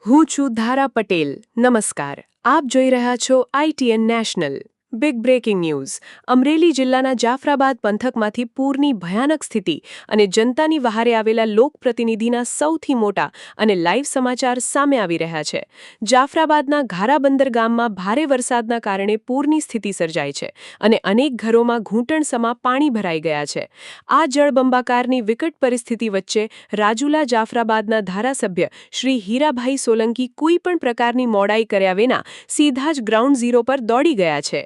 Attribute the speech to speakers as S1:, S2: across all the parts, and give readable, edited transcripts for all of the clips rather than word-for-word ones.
S1: હું છું ધારા પટેલ. નમસ્કાર. આપ જોઈ રહ્યા છો ITN national. Big breaking news. Amreli જિલ્લાના જાફરાબાદ પંથકમાંથી પૂરની ભયાનક સ્થિતિ અને જનતાની વહારે આવેલા લોકપ્રતિનિધિના સૌથી મોટા અને લાઈવ સમાચાર સામે આવી રહ્યા છે. જાફરાબાદના ઘારાબંદર ગામમાં ભારે વરસાદના કારણે પૂરની સ્થિતિ સર્જાઈ છે અને અનેક ઘરોમાં ઘૂંટણસમા પાણી ભરાઈ ગયા છે. આ જળબંબાકારની વિકટ પરિસ્થિતિ વચ્ચે રાજુલા જાફરાબાદના ધારાસભ્ય શ્રી હીરાભાઈ સોલંકી કોઈ પણ પ્રકારની મોડાઈ કર્યા વિના સીધા જ ગ્રાઉન્ડ ઝીરો પર દોડી ગયા છે.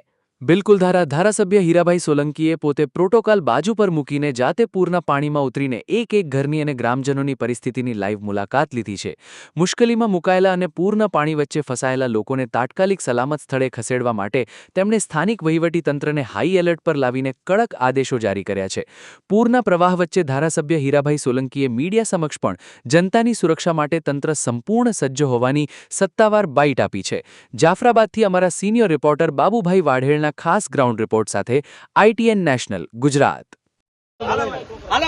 S2: બિલકુલ ધારાસભ્ય હીરાભાઈ સોલંકીએ પોતે પ્રોટોકોલ બાજુ પર મૂકીને જાતે પૂરના પાણીમાં ઉતરીને એક ઘરની અને ગ્રામજનોની પરિસ્થિતિની લાઈવ મુલાકાત લીધી છે. મુશ્કેલીમાં મુકાયેલા અને પૂરના પાણી વચ્ચે ફસાયેલા લોકોને તાત્કાલિક સલામત સ્થળે ખસેડવા માટે તેમણે સ્થાનિક વહીવટીતંત્રને હાઈ એલર્ટ પર લાવીને કડક આદેશો જારી કર્યા છે. પૂરના પ્રવાહ વચ્ચે ધારાસભ્ય હીરાભાઈ સોલંકીએ મીડિયા સમક્ષ પણ જનતાની સુરક્ષા માટે તંત્ર સંપૂર્ણ સજ્જ હોવાની સત્તાવાર બાઇટ આપી છે. જાફરાબાદથી અમારા સિનિયર રિપોર્ટર બાબુભાઈ વાઢેલના ખાસ ગ્રાઉન્ડ રિપોર્ટ સાથે ITN નેશનલ ગુજરાત.
S3: હાલો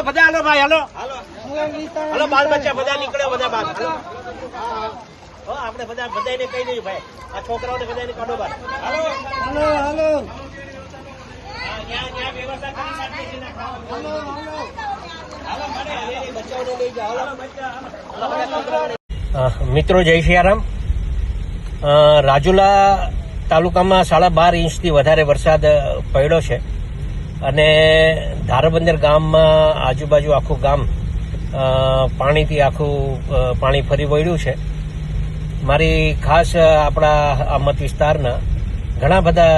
S3: બધા હાલો ભાઈ હાલો હાલો બાલ બચ્ચા બધા નીકળે બધા બાર હાલો આપણે બધા બધાને કહી દઈએ ભાઈ આ છોકરાઓને બધાને કાઢો બાર હાલો હાલો હાલો ન્યા વ્યવસ્થા કરી નાખી છે હાલો હાલો હાલો મને બચ્ચાઓને લઈ જાઓ હાલો બચ્ચા. મિત્રો જય સિયારામ. રાજુલા તાલુકામાં 12.5 ઇંચથી વધારે વરસાદ પડ્યો છે અને ધારાબંદર ગામમાં આજુબાજુ આખું ગામ પાણીથી પાણી ફરી વળ્યું છે. મારી ખાસ આપણા મત વિસ્તારના ઘણા બધા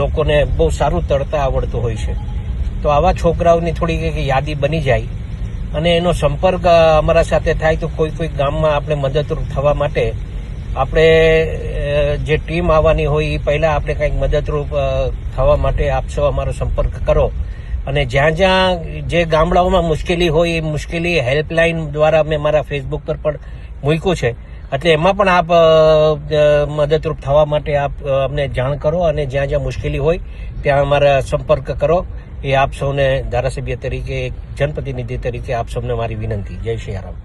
S3: લોકોને બહુ સારું તરતા આવડતું હોય છે, તો આવા છોકરાઓની થોડી યાદી બની જાય અને એનો સંપર્ક અમારા સાથે થાય તો કોઈ ગામમાં આપણે મદદરૂપ થવા માટે આપણે જે ટીમ આવવાની હોય એ પહેલા આપણે કંઈક મદદરૂપ થવા માટે આપ સૌ અમારો સંપર્ક કરો અને જ્યાં જે ગામડાઓમાં મુશ્કેલી હોય એ મુશ્કેલી હેલ્પલાઇન દ્વારા મેં મારા ફેસબુક પર પણ મૂક્યું છે, એટલે એમાં પણ આપ મદદરૂપ થવા માટે આપ અમને જાણ કરો અને જ્યાં મુશ્કેલી હોય ત્યાં અમારા સંપર્ક કરો. એ આપ સૌને ધારાસભ્ય તરીકે, જનપ્રતિનિધિ તરીકે આપ સૌને મારી વિનંતી. જય શ્રી રામ.